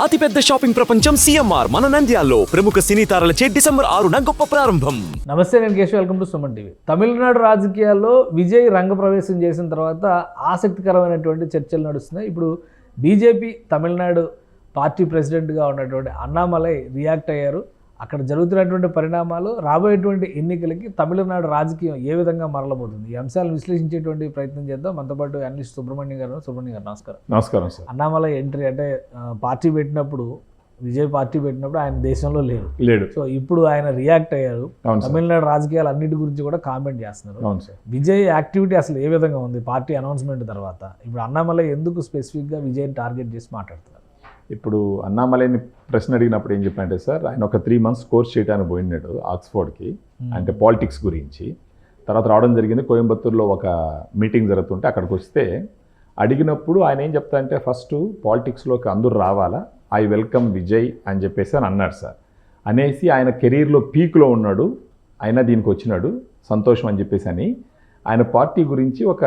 అతిపెద్ద షాపింగ్ ప్రపంచం సిఎంఆర్ మన నంద్యాలలో ప్రముఖ సినీ తారలచే డిసెంబర్ 6న గొప్ప ప్రారంభం. నమస్తే, నేను Keshav. Welcome to Suman TV. Tamil Nadu రాజకీయాల్లో విజయ్ రంగప్రవేశం చేసిన తర్వాత ఆసక్తికరమైనటువంటి చర్చలు నడుస్తున్నాయి. ఇప్పుడు బీజేపీ తమిళనాడు పార్టీ ప్రెసిడెంట్గా ఉన్నటువంటి అన్నామలై రియాక్ట్ అయ్యారు. అక్కడ జరుగుతున్నటువంటి పరిణామాలు రాబోయేటువంటి ఎన్నికలకి తమిళనాడు రాజకీయం ఏ విధంగా మరలబోతుంది, ఈ అంశాలను విశ్లేషించేటువంటి ప్రయత్నం చేద్దాం. మనతో పాటు అనలిస్ట్ సుబ్రహ్మణ్యం గారు. నమస్కారం. నమస్కారం సార్. అన్నామలై ఎంట్రీ అంటే పార్టీ పెట్టినప్పుడు, విజయ్ పార్టీ పెట్టినప్పుడు ఆయన దేశంలో లేడు. సో ఇప్పుడు ఆయన రియాక్ట్ అయ్యారు. తమిళనాడు రాజకీయాలు అన్నిటి గురించి కూడా కామెంట్ చేస్తున్నారు. విజయ్ యాక్టివిటీ అసలు ఏ విధంగా ఉంది పార్టీ అనౌన్స్మెంట్ తర్వాత? ఇప్పుడు అన్నామలై ఎందుకు స్పెసిఫిక్గా విజయ్ని టార్గెట్ చేసి మాట్లాడుతున్నారు? ఇప్పుడు అన్నామలైని ప్రశ్న అడిగినప్పుడు ఏం చెప్పంటే సార్, ఆయన ఒక 3 months కోర్స్ చేయడానికి పోయినాడు ఆక్స్ఫోర్డ్కి, అంటే పాలిటిక్స్ గురించి. తర్వాత రావడం జరిగింది. కోయంబత్తూరులో ఒక మీటింగ్ జరుగుతుంటే అక్కడికి వస్తే అడిగినప్పుడు ఆయన ఏం చెప్తారంటే, ఫస్ట్ పాలిటిక్స్లోకి అందరూ రావాలా, ఐ వెల్కమ్ విజయ్ అని చెప్పేసి అని అన్నాడు సార్. అనేసి ఆయన కెరీర్లో పీక్లో ఉన్నాడు, ఆయన దీనికి వచ్చినాడు, సంతోషం అని చెప్పేసి అని ఆయన పార్టీ గురించి ఒక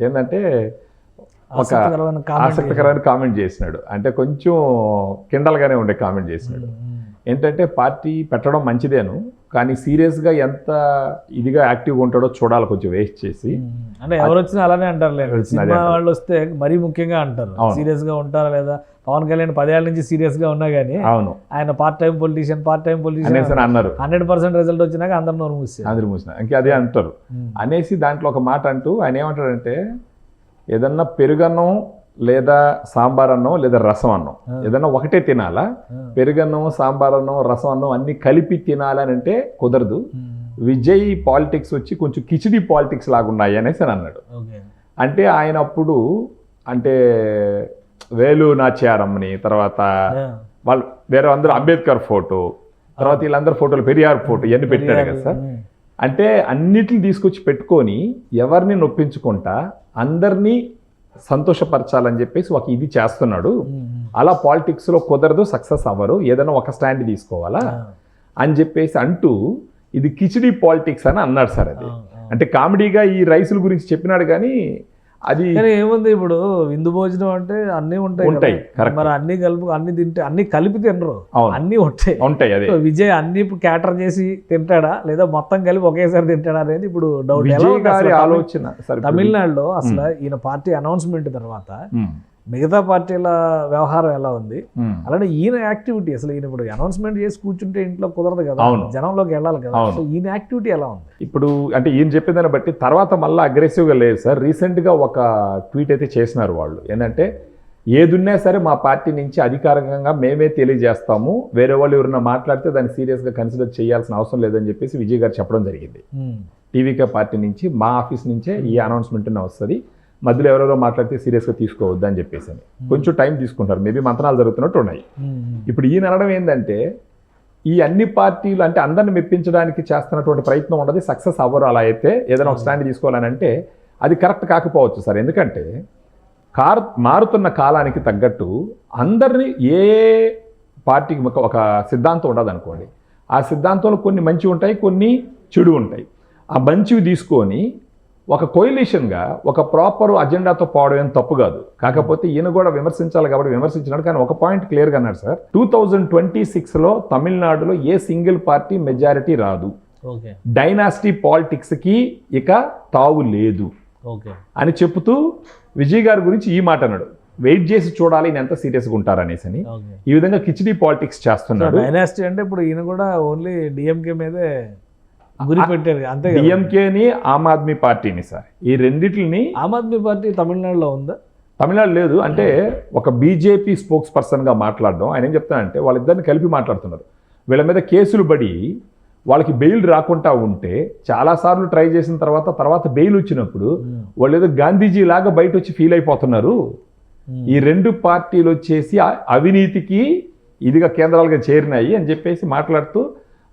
ఏంటంటే ఒక ఆసక్తికరమైన కామెంట్ చేసినాడు. అంటే కొంచెం కిండల్గానే ఉండే కామెంట్ చేసినాడు. ఏంటంటే పార్టీ పెట్టడం మంచిదేను, కానీ సీరియస్గా ఎంత ఇదిగా యాక్టివ్గా ఉంటాడో చూడాలి, కొంచెం వేస్ట్ చేసి. అంటే ఎవరు వచ్చినా అలానే అంటారు, సినిమా వాళ్ళు వస్తే మరీ ముఖ్యంగా అంటారు సీరియస్గా ఉంటారా లేదా. పవన్ కళ్యాణ్ 10 ఏళ్ళ నుంచి సీరియస్గా ఉన్నా కానీ అవును ఆయన పార్ట్ టైం పొలిటీషియన్ అన్నారు. 100% రిజల్ట్ వచ్చినాక అందరూ నోరు మూసినా ఇంకా అదే అంటారు. అనేసి దాంట్లో ఒక మాట అంటూ ఆయన ఏమంటాడంటే, ఏదన్నా పెరుగన్నం లేదా సాంబార్ అన్నం లేదా రసం అన్నం ఏదన్నా ఒకటే తినాలా, పెరుగన్నం సాంబార్ అన్నం రసం అన్నం అన్ని కలిపి తినాలని అంటే కుదరదు. విజయ్ పాలిటిక్స్ వచ్చి కొంచెం కిచిడి పాలిటిక్స్ లాగా ఉన్నాయి అనేసి అని అన్నాడు. అంటే ఆయన అప్పుడు అంటే వేలు నాచ్యారమ్మని, తర్వాత వాళ్ళు వేరే అందరూ అంబేద్కర్ ఫోటో, తర్వాత వీళ్ళందరూ ఫోటోలు పెరియార్ ఫోటో ఇవన్నీ పెట్టాడు కదా సార్. అంటే అన్నిటిని తీసుకొచ్చి పెట్టుకొని ఎవరిని నొప్పించుకుంటా అందరినీ సంతోషపరచాలని చెప్పేసి ఒక ఇది చేస్తున్నాడు. అలా పాలిటిక్స్లో కుదరదు, సక్సెస్ అవ్వరు, ఏదైనా ఒక స్టాండ్ తీసుకోవాలా అని చెప్పేసి అంటూ ఇది కిచిడి పాలిటిక్స్ అని అన్నాడు సార్. అది అంటే కామెడీగా ఈ రైసుల గురించి చెప్పినాడు, కానీ అది ఏముంది, ఇప్పుడు విందు భోజనం అంటే అన్నీ ఉంటాయి. మరి అన్ని తింటే అన్ని కలిపి తినరు, అన్ని ఉంటాయి. అదే విజయ్ అన్ని క్యాటర్ చేసి తింటాడా లేదా మొత్తం కలిపి ఒకేసారి తింటాడా అనేది ఇప్పుడు డౌట్. ఆలోచన తమిళనాడులో అసలు ఈయన పార్టీ అనౌన్స్మెంట్ తర్వాత మిగతా పార్టీల వ్యవహారం ఎలా ఉంది, అలానే ఈయన యాక్టివిటీ అసలు ఈయన ఇప్పుడు అనౌన్స్మెంట్ చేసి కూర్చుంటే ఇంట్లో కుదరదు కదా, జనంలోకి వెళ్ళాలి కదా, ఈయన యాక్టివిటీ ఎలా ఉంది? ఇప్పుడు అంటే ఈయన చెప్పేదాన్ని బట్టి తర్వాత మళ్ళీ అగ్రెసివ్గా లేదు సార్. రీసెంట్గా ఒక ట్వీట్ అయితే చేసినారు వాళ్ళు, ఏంటంటే ఏదున్నా సరే మా పార్టీ నుంచి అధికారికంగా మేమే తెలియజేస్తాము, వేరే వాళ్ళు ఎవరైనా మాట్లాడితే దాన్ని సీరియస్గా కన్సిడర్ చేయాల్సిన అవసరం లేదని చెప్పేసి విజయ్ గారు చెప్పడం జరిగింది. టీవీకే పార్టీ నుంచి మా ఆఫీస్ నుంచే ఈ అనౌన్స్మెంట్ వస్తుంది, మధ్యలో ఎవరెవరో మాట్లాడితే సీరియస్గా తీసుకోవద్దు అని చెప్పేసి అని కొంచెం టైం తీసుకుంటారు. మేబీ మంత్రాలు జరుగుతున్నట్టు ఉన్నాయి. ఇప్పుడు ఈయన అనడం ఏంటంటే, ఈ అన్ని పార్టీలు అంటే అందరిని మెప్పించడానికి చేస్తున్నటువంటి ప్రయత్నం ఉండదు, సక్సెస్ అవ్వరు. అలా అయితే ఏదైనా ఒక స్టాండ్ తీసుకోవాలని అంటే అది కరెక్ట్ కాకపోవచ్చు సార్. ఎందుకంటే మారుతున్న కాలానికి తగ్గట్టు అందరినీ ఏ పార్టీకి ఒక సిద్ధాంతం ఉండదు అనుకోండి, ఆ సిద్ధాంతంలో కొన్ని మంచి ఉంటాయి, కొన్ని చెడు ఉంటాయి. ఆ మంచివి తీసుకొని ఒక కోయిలేషన్గా ఒక ప్రాపర్ అజెండాతో పోవడం ఏం తప్పు కాదు. కాకపోతే ఈయన కూడా విమర్శించాలి కాబట్టి విమర్శించినాడు. కానీ ఒక పాయింట్ క్లియర్గా అన్నాడు సార్, 2026లో తమిళనాడులో ఏ సింగిల్ పార్టీ మెజారిటీ రాదు, డైనాసిటీ పాలిటిక్స్కి ఇక తావు లేదు అని చెప్తూ విజయ్ గారి గురించి ఈ మాట అన్నాడు. వెయిట్ చేసి చూడాలి ఈయన ఎంత సీరియస్గా ఉంటారనేసి అని ఈ విధంగా కిచిడి పాలిటిక్స్ చేస్తున్నాడు. డైనాసిటీ అంటే ఇప్పుడు ఈయన కూడా ఓన్లీ డిఎంకే మీదే గురి పెట్టారు అంతే. డిఎంకేని ఆమ్ ఆద్మీ పార్టీని సార్, ఈ రెండిటిని. ఆమ్ ఆద్మీ పార్టీ తమిళనాడులో ఉందా? తమిళనాడు లేదు. అంటే ఒక బీజేపీ స్పోక్స్ పర్సన్గా మాట్లాడడం, ఆయన ఏం చెప్తానంటే వాళ్ళిద్దరిని కలిపి మాట్లాడుతున్నారు. వీళ్ళ మీద కేసులు పడి వాళ్ళకి బెయిల్ రాకుండా ఉంటే చాలాసార్లు ట్రై చేసిన తర్వాత బెయిల్ వచ్చినప్పుడు వాళ్ళు ఏదో గాంధీజీ లాగా బయట వచ్చి ఫీల్ అయిపోతున్నారు. ఈ రెండు పార్టీలు వచ్చేసి అవినీతికి ఇదిగా కేంద్రాలుగా చేరినాయి అని చెప్పేసి మాట్లాడుతూ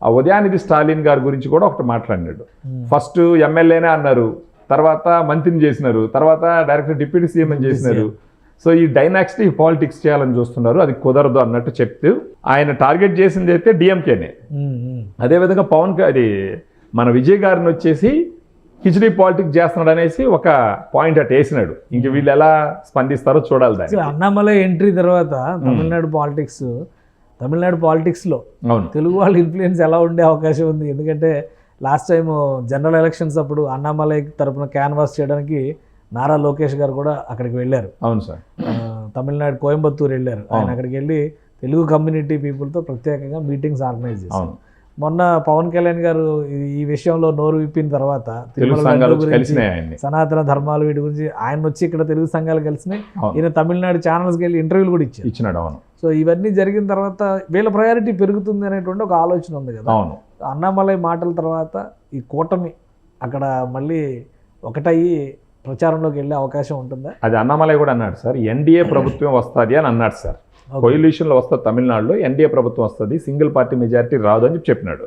ఆ ఉదయానిధి స్టాలిన్ గారి గురించి కూడా ఒకటి మాట్లాడినాడు. ఫస్ట్ ఎమ్మెల్యేనే అన్నారు, తర్వాత మంత్రిని చేసినారు, తర్వాత డైరెక్ట్ డిప్యూటీ సీఎం అని చేసినారు. సో ఈ డైనాసిటీ పాలిటిక్స్ చేయాలని చూస్తున్నారు, అది కుదరదు అన్నట్టు చెప్తూ ఆయన టార్గెట్ చేసింది అయితే డిఎంకేనే. అదేవిధంగా అది మన విజయ్ గారిని వచ్చేసి కిచిడీ పాలిటిక్స్ చేస్తున్నాడు అనేసి ఒక పాయింట్ అటు వేసినాడు. ఇంక వీళ్ళు ఎలా స్పందిస్తారో చూడాలి దాన్ని. అన్నామలై ఎంట్రీ తర్వాత తమిళనాడు పాలిటిక్స్లో అవును, తెలుగు వాళ్ళ ఇన్ఫ్లుయెన్స్ ఎలా ఉండే అవకాశం ఉంది? ఎందుకంటే లాస్ట్ టైం జనరల్ ఎలక్షన్స్ అప్పుడు అన్నామలై తరపున క్యాన్వాస్ చేయడానికి నారా లోకేష్ గారు కూడా అక్కడికి వెళ్ళారు. అవును సార్, తమిళనాడు కోయంబత్తూరు వెళ్ళారు. ఆయన అక్కడికి వెళ్ళి తెలుగు కమ్యూనిటీ పీపుల్తో ప్రత్యేకంగా మీటింగ్స్ ఆర్గనైజ్ చేశారు. మొన్న పవన్ కళ్యాణ్ గారు ఈ విషయంలో నోరు విప్పిన తర్వాత సనాతన ధర్మాలు వీటి గురించి ఆయన వచ్చి ఇక్కడ తెలుగు సంఘాలు కలిసినాయి. ఈయన తమిళనాడు ఛానల్స్కి వెళ్ళి ఇంటర్వ్యూలు కూడా ఇచ్చినాడు. అవును. సో ఇవన్నీ జరిగిన తర్వాత వీళ్ళ ప్రయారిటీ పెరుగుతుంది అనేటువంటి ఒక ఆలోచన ఉంది కదా. అవును. అన్నామలై మాటల తర్వాత ఈ కూటమి అక్కడ మళ్ళీ ఒకటయ్యి ప్రచారంలోకి వెళ్ళే అవకాశం ఉంటుందా? అది అన్నామలై కూడా అన్నాడు సార్, ఎన్డీఏ ప్రభుత్వం వస్తుంది అని అన్నాడు సార్. కోయిలీషన్లో వస్తుంది తమిళనాడులో, ఎన్డీఏ ప్రభుత్వం వస్తుంది, సింగిల్ పార్టీ మెజారిటీ రాదు అని చెప్పినాడు.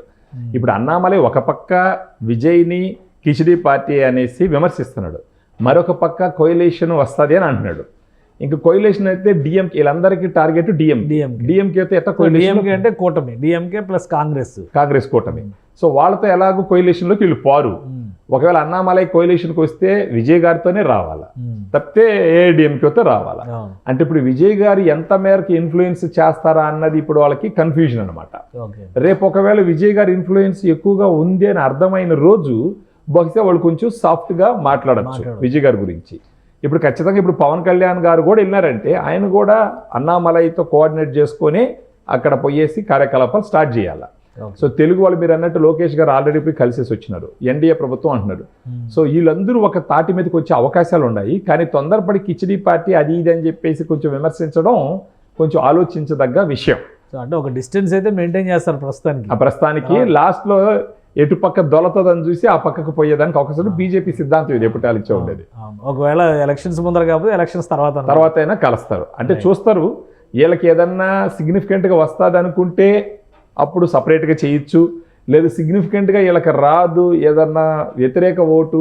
ఇప్పుడు అన్నామలై ఒక పక్క విజయ్ని కిచిడీ పార్టీ అనేసి విమర్శిస్తున్నాడు, మరొక పక్క కోయిలేషన్ వస్తుంది అని అంటున్నాడు. ఇంకా కోయిలేషన్ అయితే డిఎంకే, వీళ్ళందరికీ టార్గెట్ డిఎంకే అయితే ఎట్లా కోయిలేషన్ అంటే కూటమి డిఎంకే ప్లస్ కాంగ్రెస్ కూటమి. సో వాళ్ళతో ఎలాగో కోయిలేషన్లోకి వీళ్ళు పారు. ఒకవేళ అన్నామలై కోయిలేషన్కి వస్తే విజయ్ గారితోనే రావాలా, తప్పితే ఏఐడిఎంకేతో రావాలా. అంటే ఇప్పుడు విజయ్ గారు ఎంత మేరకు ఇన్ఫ్లుయెన్స్ చేస్తారా అన్నది ఇప్పుడు వాళ్ళకి కన్ఫ్యూజన్ అనమాట. రేపు ఒకవేళ విజయ్ గారి ఇన్ఫ్లుయెన్స్ ఎక్కువగా ఉంది అని అర్థమైన రోజు బహుశా వాళ్ళు కొంచెం సాఫ్ట్గా మాట్లాడచ్చు విజయ్ గారి గురించి. ఇప్పుడు ఖచ్చితంగా ఇప్పుడు పవన్ కళ్యాణ్ గారు కూడా వెళ్ళారంటే ఆయన కూడా అన్నామలైతో కోఆర్డినేట్ చేసుకొని అక్కడ పోయేసి కార్యకలాపాలు స్టార్ట్ చేయాలి. సో తెలుగు వాళ్ళు మీరు అన్నట్టు లోకేష్ గారు ఆల్రెడీ పోయి కలిసేసి వచ్చినారు, ఎన్డీఏ ప్రభుత్వం అంటున్నారు. సో వీళ్ళందరూ ఒక తాటి మీదకి వచ్చే అవకాశాలు ఉన్నాయి. కానీ తొందరపడి కిచిడీ పార్టీ అది ఇది అని చెప్పేసి కొంచెం విమర్శించడం కొంచెం ఆలోచించదగ్గ విషయం. సో అంటే ఒక డిస్టెన్స్ అయితే మెయింటైన్ చేస్తారు ప్రస్తుతానికి లాస్ట్లో ఎటు పక్క దొలతదని చూసి ఆ పక్కకు పోయేదానికి అవకాశం. బీజేపీ సిద్ధాంతం ఇది ఎప్పుడు ఇచ్చే ఉండేది. ఒకవేళ ఎలక్షన్స్ ముందర కాకపోతే ఎలక్షన్స్ తర్వాత అయినా కలుస్తారు. అంటే చూస్తారు వీళ్ళకి ఏదన్నా సిగ్నిఫికెంట్గా వస్తుంది అనుకుంటే అప్పుడు సపరేట్గా చేయొచ్చు, లేదు సిగ్నిఫికెంట్గా వీళ్ళకి రాదు, ఏదన్నా వ్యతిరేక ఓటు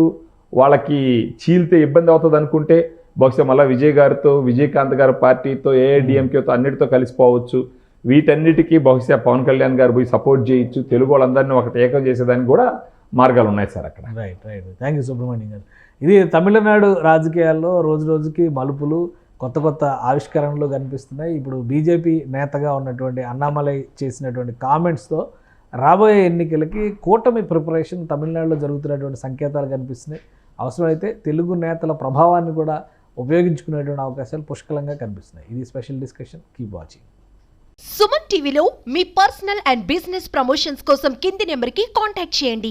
వాళ్ళకి చీల్తే ఇబ్బంది అవుతుంది అనుకుంటే బహుశా మళ్ళీ విజయ్ గారితో, విజయకాంత్ గారి పార్టీతో, ఏఐడిఎంకేతో అన్నిటితో కలిసిపోవచ్చు. వీటన్నిటికీ బహుశా పవన్ కళ్యాణ్ గారు పోయి సపోర్ట్ చేయొచ్చు. తెలుగు వాళ్ళందరినీ ఒకటి ఏకం చేసేదానికి కూడా మార్గాలు ఉన్నాయి సార్ అక్కడ. రైట్. థ్యాంక్ యూ సుబ్రహ్మణ్యం గారు. ఇది తమిళనాడు రాజకీయాల్లో రోజు రోజుకి మలుపులు, కొత్త కొత్త ఆవిష్కరణలు కనిపిస్తున్నాయి. ఇప్పుడు బీజేపీ నేతగా ఉన్నటువంటి అన్నామలై చేసినటువంటి కామెంట్స్తో రాబోయే ఎన్నికలకి కూటమి ప్రిపరేషన్ తమిళనాడులో జరుగుతున్నటువంటి సంకేతాలు కనిపిస్తున్నాయి. అవసరమైతే తెలుగు నేతల ప్రభావాన్ని కూడా ఉపయోగించుకునేటువంటి అవకాశాలు పుష్కలంగా కనిపిస్తున్నాయి. ఇది special discussion. Keep watching. Suman టీవీలో మీ పర్సనల్ అండ్ బిజినెస్ ప్రమోషన్స్ కోసం కింది నెంబర్కి కాంటాక్ట్ చేయండి.